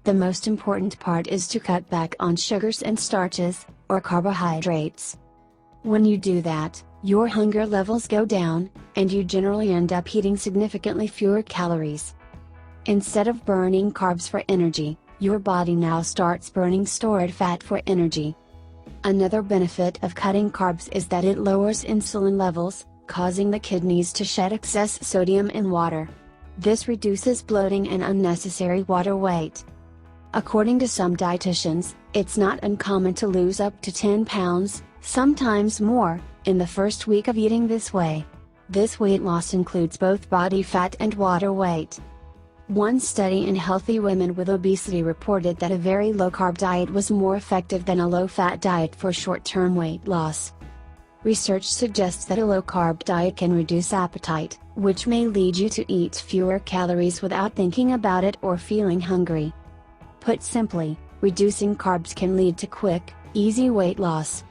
The most important part is to cut back on sugars and starches, or carbohydrates. When you do that, your hunger levels go down, and you generally end up eating significantly fewer calories. Instead of burning carbs for energy, your body now starts burning stored fat for energy. Another benefit of cutting carbs is that it lowers insulin levels, causing the kidneys to shed excess sodium in water. This reduces bloating and unnecessary water weight. According to some dietitians, it's not uncommon to lose up to 10 pounds, sometimes more, in the first week of eating this way. This weight loss includes both body fat and water weight. One study in healthy women with obesity reported that a very low-carb diet was more effective than a low-fat diet for short-term weight loss. Research suggests that a low-carb diet can reduce appetite, which may lead you to eat fewer calories without thinking about it or feeling hungry. Put simply, reducing carbs can lead to quick, easy weight loss.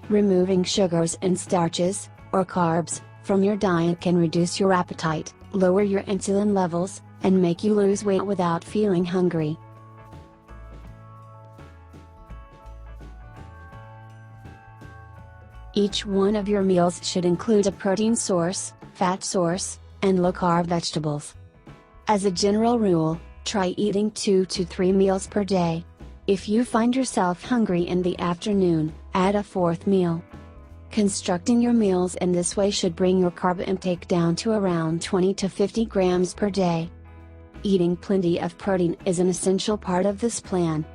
Removing sugars and starches, or carbs, from your diet can reduce your appetite, lower your insulin levels, and make you lose weight without feeling hungry. Each one of your meals should include a protein source, fat source, and low-carb vegetables. As a general rule, try eating 2 to 3 meals per day. If you find yourself hungry in the afternoon, add a 4th meal. Constructing your meals in this way should bring your carb intake down to around 20 to 50 grams per day. Eating plenty of protein is an essential part of this plan.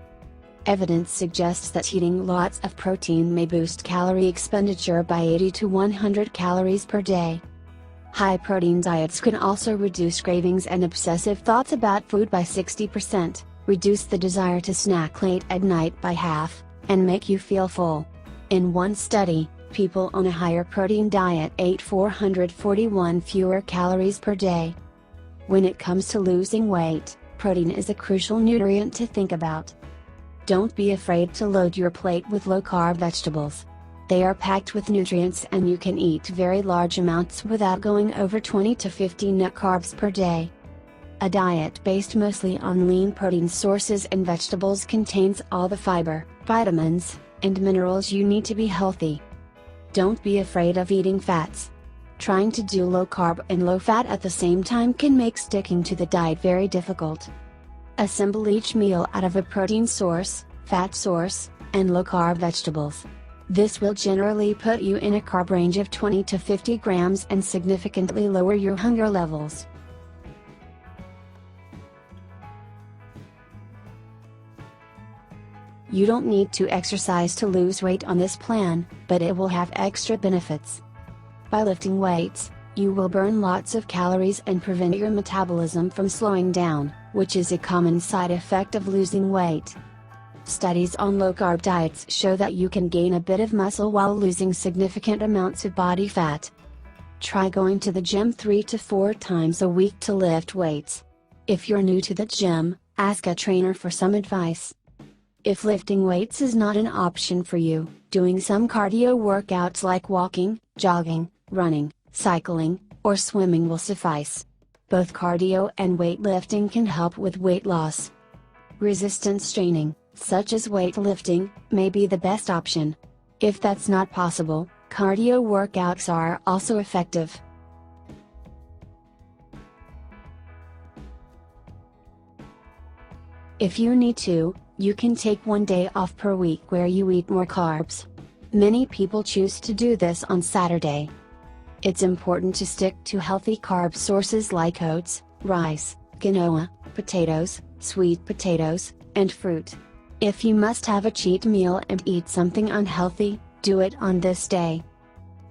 Evidence suggests that eating lots of protein may boost calorie expenditure by 80 to 100 calories per day. High protein diets can also reduce cravings and obsessive thoughts about food by 60%, reduce the desire to snack late at night by half, and make you feel full. In one study, people on a higher protein diet ate 441 fewer calories per day. When it comes to losing weight, protein is a crucial nutrient to think about. Don't be afraid to load your plate with low-carb vegetables. They are packed with nutrients and you can eat very large amounts without going over 20 to 50 net carbs per day. A diet based mostly on lean protein sources and vegetables contains all the fiber, vitamins, and minerals you need to be healthy. Don't be afraid of eating fats. Trying to do low carb and low fat at the same time can make sticking to the diet very difficult. Assemble each meal out of a protein source, fat source, and low carb vegetables. This will generally put you in a carb range of 20 to 50 grams and significantly lower your hunger levels. You don't need to exercise to lose weight on this plan, but it will have extra benefits. By lifting weights, you will burn lots of calories and prevent your metabolism from slowing down, which is a common side effect of losing weight. Studies on low-carb diets show that you can gain a bit of muscle while losing significant amounts of body fat. Try going to the gym 3 to 4 times a week to lift weights. If you're new to the gym, ask a trainer for some advice. If lifting weights is not an option for you, doing some cardio workouts like walking, jogging, running, cycling, or swimming will suffice. Both cardio and weightlifting can help with weight loss. Resistance training, such as weightlifting, may be the best option. If that's not possible, cardio workouts are also effective. If you need to, you can take one day off per week where you eat more carbs. Many people choose to do this on Saturday. It's important to stick to healthy carb sources like oats, rice, quinoa, potatoes, sweet potatoes, and fruit. If you must have a cheat meal and eat something unhealthy, do it on this day.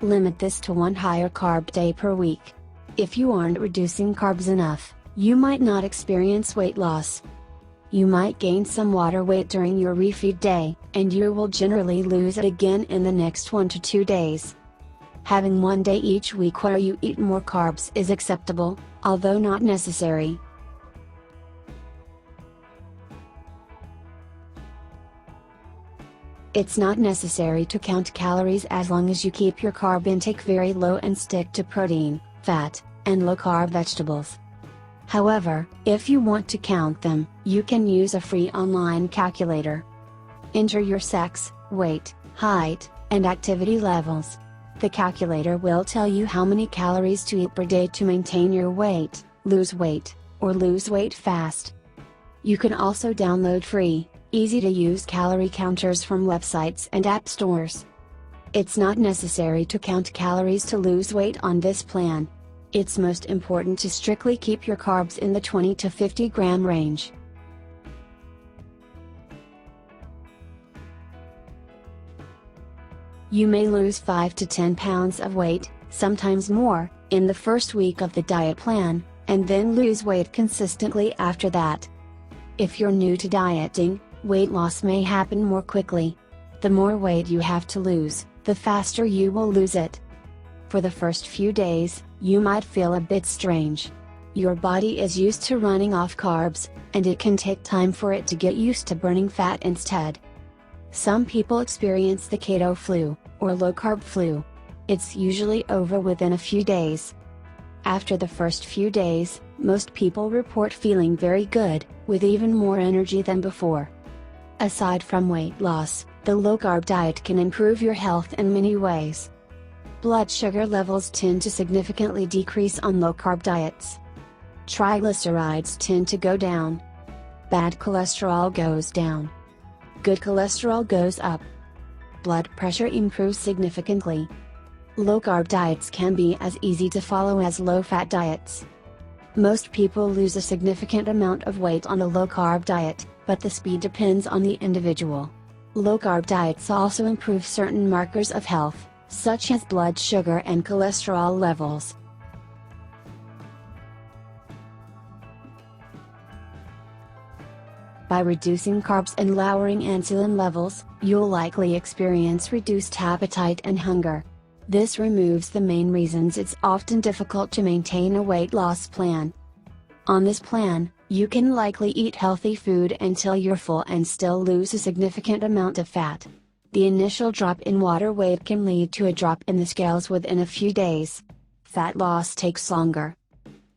Limit this to one higher carb day per week. If you aren't reducing carbs enough, you might not experience weight loss. You might gain some water weight during your refeed day, and you will generally lose it again in the next 1 to 2 days. Having one day each week where you eat more carbs is acceptable, although not necessary. It's not necessary to count calories as long as you keep your carb intake very low and stick to protein, fat, and low-carb vegetables. However, if you want to count them, you can use a free online calculator. Enter your sex, weight, height, and activity levels. The calculator will tell you how many calories to eat per day to maintain your weight, lose weight, or lose weight fast. You can also download free, easy-to-use calorie counters from websites and app stores. It's not necessary to count calories to lose weight on this plan. It's most important to strictly keep your carbs in the 20 to 50 gram range. You may lose 5 to 10 pounds of weight, sometimes more, in the first week of the diet plan, and then lose weight consistently after that. If you're new to dieting, weight loss may happen more quickly. The more weight you have to lose, the faster you will lose it. For the first few days, you might feel a bit strange. Your body is used to running off carbs, and it can take time for it to get used to burning fat instead. Some people experience the keto flu, or low carb flu. It's usually over within a few days. After the first few days, most people report feeling very good, with even more energy than before. Aside from weight loss, the low carb diet can improve your health in many ways. Blood sugar levels tend to significantly decrease on low carb diets. Triglycerides tend to go down. Bad cholesterol goes down. Good cholesterol goes up. Blood pressure improves significantly. Low carb diets can be as easy to follow as low fat diets. Most people lose a significant amount of weight on a low carb diet, but the speed depends on the individual. Low carb diets also improve certain markers of health, such as blood sugar and cholesterol levels. By reducing carbs and lowering insulin levels, you'll likely experience reduced appetite and hunger. This removes the main reasons it's often difficult to maintain a weight loss plan. On this plan, you can likely eat healthy food until you're full and still lose a significant amount of fat. The initial drop in water weight can lead to a drop in the scales within a few days. Fat loss takes longer.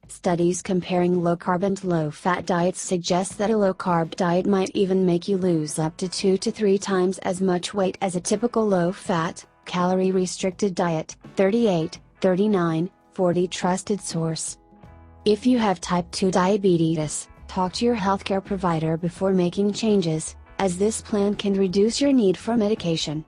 Studies comparing low-carb and low-fat diets suggest that a low-carb diet might even make you lose up to 2 to 3 times as much weight as a typical low-fat, calorie-restricted diet. 383940 Trusted source. If you have type 2 diabetes, talk to your healthcare provider before making changes, as this plan can reduce your need for medication.